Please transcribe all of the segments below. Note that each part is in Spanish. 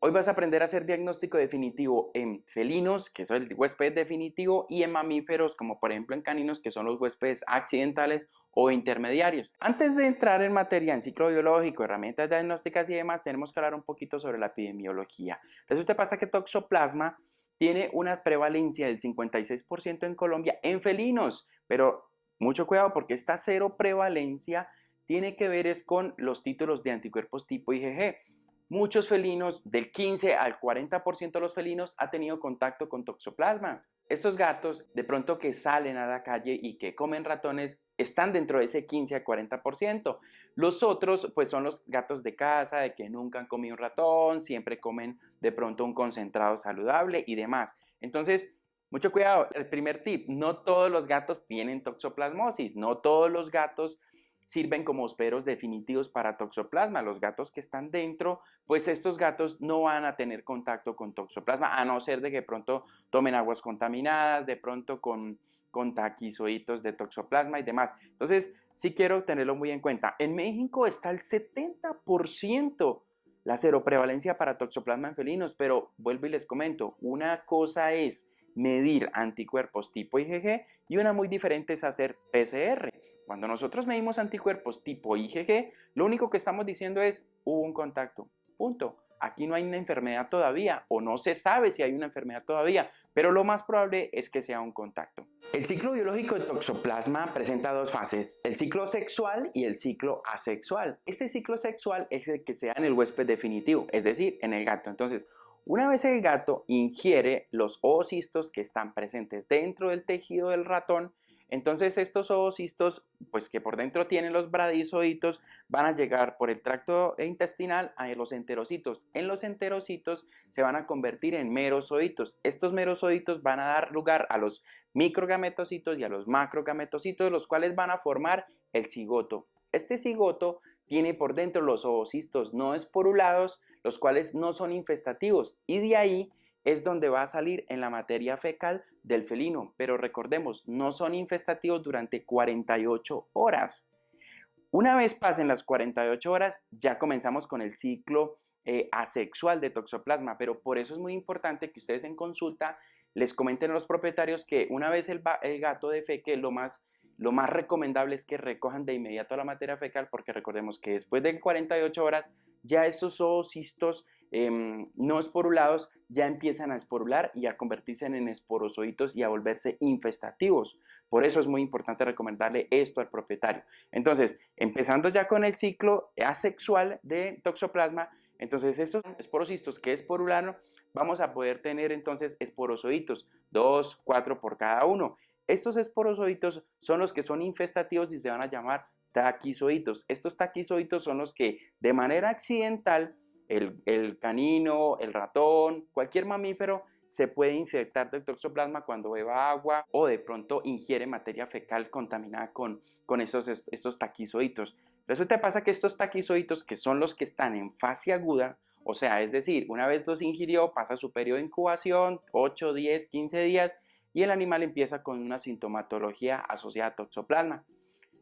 Hoy vas a aprender a hacer diagnóstico definitivo en felinos, que es el huésped definitivo, y en mamíferos, como por ejemplo en caninos, que son los huéspedes accidentales o intermediarios. Antes de entrar en materia en ciclo biológico, herramientas diagnósticas y demás, tenemos que hablar un poquito sobre la epidemiología. Resulta pasa que Toxoplasma tiene una prevalencia del 56% en Colombia en felinos, pero mucho cuidado porque esta cero prevalencia tiene que ver es con los títulos de anticuerpos tipo IgG. Muchos felinos, del 15 al 40% de los felinos, ha tenido contacto con toxoplasma. Estos gatos, de pronto que salen a la calle y que comen ratones, están dentro de ese 15 al 40%. Los otros, pues son los gatos de casa, de que nunca han comido un ratón, siempre comen de pronto un concentrado saludable y demás. Entonces, mucho cuidado. El primer tip, no todos los gatos tienen toxoplasmosis, no todos los gatos sirven como hospederos definitivos para toxoplasma. Los gatos que están dentro, pues estos gatos no van a tener contacto con toxoplasma, a no ser de que pronto tomen aguas contaminadas, de pronto con taquizoitos de toxoplasma y demás. Entonces, sí quiero tenerlo muy en cuenta. En México está el 70% la seroprevalencia para toxoplasma en felinos, pero vuelvo y les comento, una cosa es medir anticuerpos tipo IgG y una muy diferente es hacer PCR. Cuando nosotros medimos anticuerpos tipo IgG, lo único que estamos diciendo es hubo un contacto, punto. Aquí no hay una enfermedad todavía o no se sabe si hay una enfermedad todavía, pero lo más probable es que sea un contacto. El ciclo biológico de toxoplasma presenta dos fases, el ciclo sexual y el ciclo asexual. Este ciclo sexual es el que se da en el huésped definitivo, es decir, en el gato. Entonces, una vez el gato ingiere los oocistos que están presentes dentro del tejido del ratón, entonces estos oocistos, pues que por dentro tienen los bradizoitos, van a llegar por el tracto intestinal a los enterocitos. En los enterocitos se van a convertir en merozoitos. Estos merozoitos van a dar lugar a los microgametocitos y a los macrogametocitos, los cuales van a formar el cigoto. Este cigoto tiene por dentro los oocistos no esporulados, los cuales no son infestativos, y de ahí es donde va a salir en la materia fecal del felino, pero recordemos, no son infestativos durante 48 horas. Una vez pasen las 48 horas, ya comenzamos con el ciclo asexual de toxoplasma, pero por eso es muy importante que ustedes en consulta les comenten a los propietarios que una vez el gato defeque, lo más recomendable es que recojan de inmediato la materia fecal, porque recordemos que después de 48 horas ya esos oocistos no esporulados ya empiezan a esporular y a convertirse en esporozoitos y a volverse infestativos. Por eso es muy importante recomendarle esto al propietario. Entonces, empezando ya con el ciclo asexual de toxoplasma, entonces estos esporocistos que esporularon, vamos a poder tener entonces esporozoitos, 2, 4 por cada uno. Estos esporozoitos son los que son infestativos y se van a llamar taquizoitos. Estos taquizoitos son los que de manera accidental el canino, el ratón, cualquier mamífero se puede infectar de toxoplasma cuando beba agua o de pronto ingiere materia fecal contaminada con estos taquizoitos. Resulta pasa que estos taquizoitos, que son los que están en fase aguda, o sea, es decir, una vez los ingirió, pasa su periodo de incubación, 8, 10, 15 días, y el animal empieza con una sintomatología asociada a toxoplasma.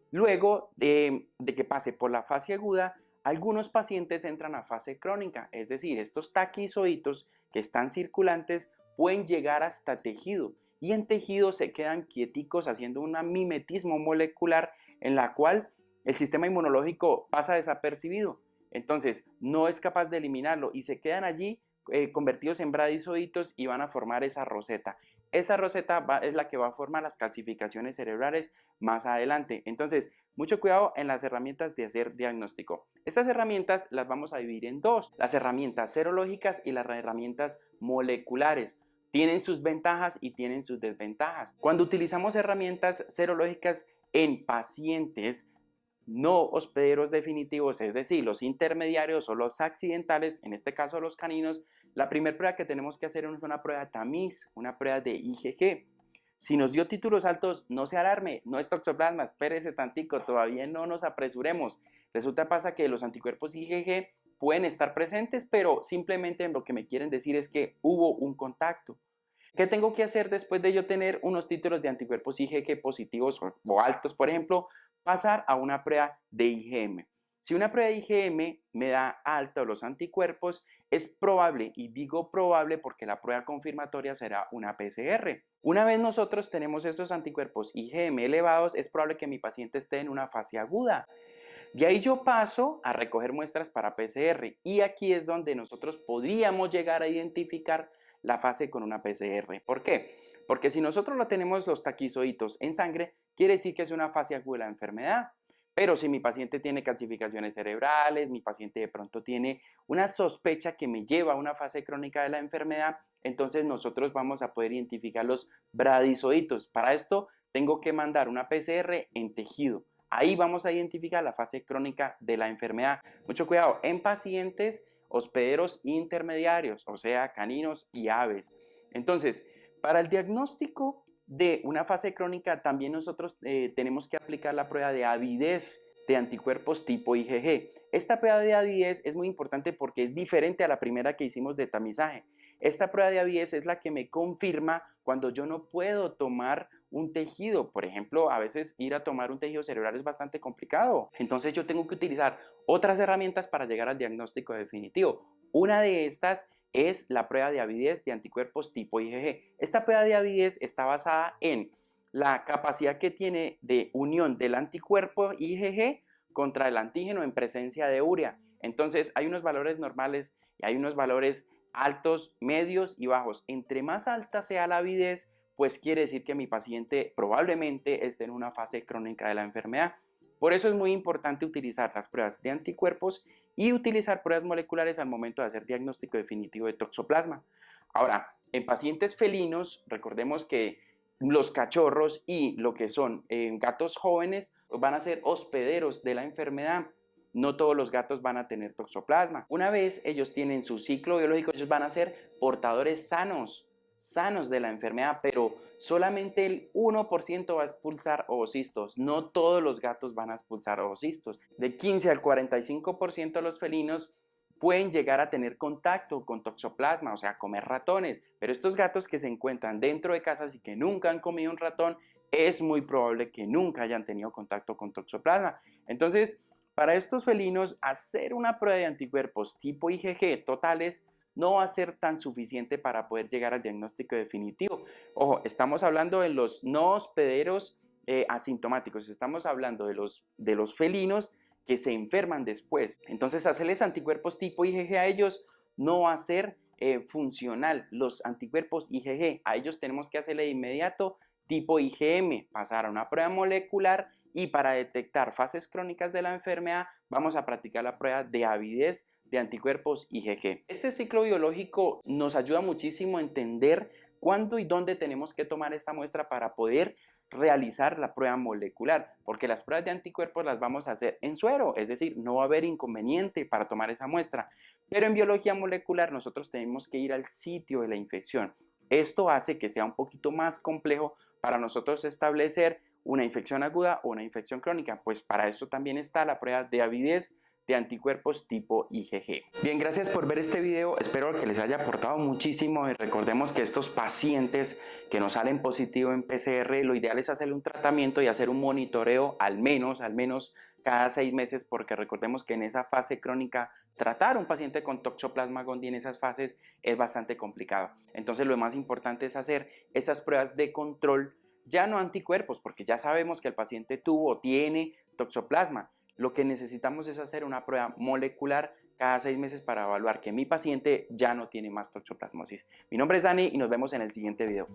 Luego de que pase por la fase aguda, algunos pacientes entran a fase crónica, es decir, estos taquizoitos que están circulantes pueden llegar hasta tejido y en tejido se quedan quieticos haciendo un mimetismo molecular en la cual el sistema inmunológico pasa desapercibido. Entonces no es capaz de eliminarlo y se quedan allí convertidos en bradizoitos y van a formar esa roseta. Esa roseta es la que va a formar las calcificaciones cerebrales más adelante. Entonces, mucho cuidado en las herramientas de hacer diagnóstico. Estas herramientas las vamos a dividir en dos, las herramientas serológicas y las herramientas moleculares. Tienen sus ventajas y tienen sus desventajas. Cuando utilizamos herramientas serológicas en pacientes no hospederos definitivos, es decir, los intermediarios o los accidentales, en este caso los caninos, la primera prueba que tenemos que hacer es una prueba de tamiz, una prueba de IgG. Si nos dio títulos altos, no se alarme, no es toxoplasma, espérese tantico, todavía no nos apresuremos. Resulta pasa que los anticuerpos IgG pueden estar presentes, pero simplemente lo que me quieren decir es que hubo un contacto. ¿Qué tengo que hacer después de yo tener unos títulos de anticuerpos IgG positivos o altos, por ejemplo? Pasar a una prueba de IgM. Si una prueba de IgM me da alta los anticuerpos, es probable, y digo probable porque la prueba confirmatoria será una PCR. Una vez nosotros tenemos estos anticuerpos IgM elevados, es probable que mi paciente esté en una fase aguda. De ahí yo paso a recoger muestras para PCR y aquí es donde nosotros podríamos llegar a identificar la fase con una PCR. ¿Por qué? Porque si nosotros lo tenemos los taquizoitos en sangre, quiere decir que es una fase aguda de la enfermedad. Pero si mi paciente tiene calcificaciones cerebrales, mi paciente de pronto tiene una sospecha que me lleva a una fase crónica de la enfermedad, entonces nosotros vamos a poder identificar los bradizoitos. Para esto tengo que mandar una PCR en tejido. Ahí vamos a identificar la fase crónica de la enfermedad. Mucho cuidado en pacientes hospederos intermediarios, o sea, caninos y aves. Entonces, para el diagnóstico de una fase crónica, también nosotros tenemos que aplicar la prueba de avidez de anticuerpos tipo IgG. Esta prueba de avidez es muy importante porque es diferente a la primera que hicimos de tamizaje. Esta prueba de avidez es la que me confirma cuando yo no puedo tomar un tejido. Por ejemplo, a veces ir a tomar un tejido cerebral es bastante complicado. Entonces yo tengo que utilizar otras herramientas para llegar al diagnóstico definitivo. Una de estas es la prueba de avidez de anticuerpos tipo IgG. Esta prueba de avidez está basada en la capacidad que tiene de unión del anticuerpo IgG contra el antígeno en presencia de urea. Entonces hay unos valores normales y hay unos valores altos, medios y bajos. Entre más alta sea la avidez, pues quiere decir que mi paciente probablemente esté en una fase crónica de la enfermedad. Por eso es muy importante utilizar las pruebas de anticuerpos y utilizar pruebas moleculares al momento de hacer diagnóstico definitivo de toxoplasma. Ahora, en pacientes felinos, recordemos que los cachorros y lo que son gatos jóvenes van a ser hospederos de la enfermedad. No todos los gatos van a tener toxoplasma. Una vez ellos tienen su ciclo biológico, ellos van a ser portadores sanos de la enfermedad, pero solamente el 1% va a expulsar oocistos. No todos los gatos van a expulsar oocistos. De 15 al 45% de los felinos pueden llegar a tener contacto con toxoplasma, o sea, comer ratones, pero estos gatos que se encuentran dentro de casas y que nunca han comido un ratón, es muy probable que nunca hayan tenido contacto con toxoplasma. Entonces, para estos felinos, hacer una prueba de anticuerpos tipo IgG totales no va a ser tan suficiente para poder llegar al diagnóstico definitivo. Ojo, estamos hablando de los no hospederos asintomáticos, estamos hablando de los felinos que se enferman después. Entonces, hacerles anticuerpos tipo IgG a ellos no va a ser funcional. Los anticuerpos IgG, a ellos tenemos que hacerle de inmediato tipo IgM, pasar a una prueba molecular y para detectar fases crónicas de la enfermedad vamos a practicar la prueba de avidez de anticuerpos IgG. Este ciclo biológico nos ayuda muchísimo a entender cuándo y dónde tenemos que tomar esta muestra para poder realizar la prueba molecular, porque las pruebas de anticuerpos las vamos a hacer en suero, es decir, no va a haber inconveniente para tomar esa muestra, pero en biología molecular nosotros tenemos que ir al sitio de la infección. Esto hace que sea un poquito más complejo para nosotros establecer una infección aguda o una infección crónica, pues para eso también está la prueba de avidez de anticuerpos tipo IgG. Bien, gracias por ver este video, espero que les haya aportado muchísimo y recordemos que estos pacientes que nos salen positivo en PCR, lo ideal es hacerle un tratamiento y hacer un monitoreo al menos cada 6 meses, porque recordemos que en esa fase crónica tratar a un paciente con Toxoplasma gondii en esas fases es bastante complicado. Entonces lo más importante es hacer estas pruebas de control, ya no anticuerpos, porque ya sabemos que el paciente tuvo o tiene Toxoplasma. Lo que necesitamos es hacer una prueba molecular cada 6 meses para evaluar que mi paciente ya no tiene más toxoplasmosis. Mi nombre es Dani y nos vemos en el siguiente video.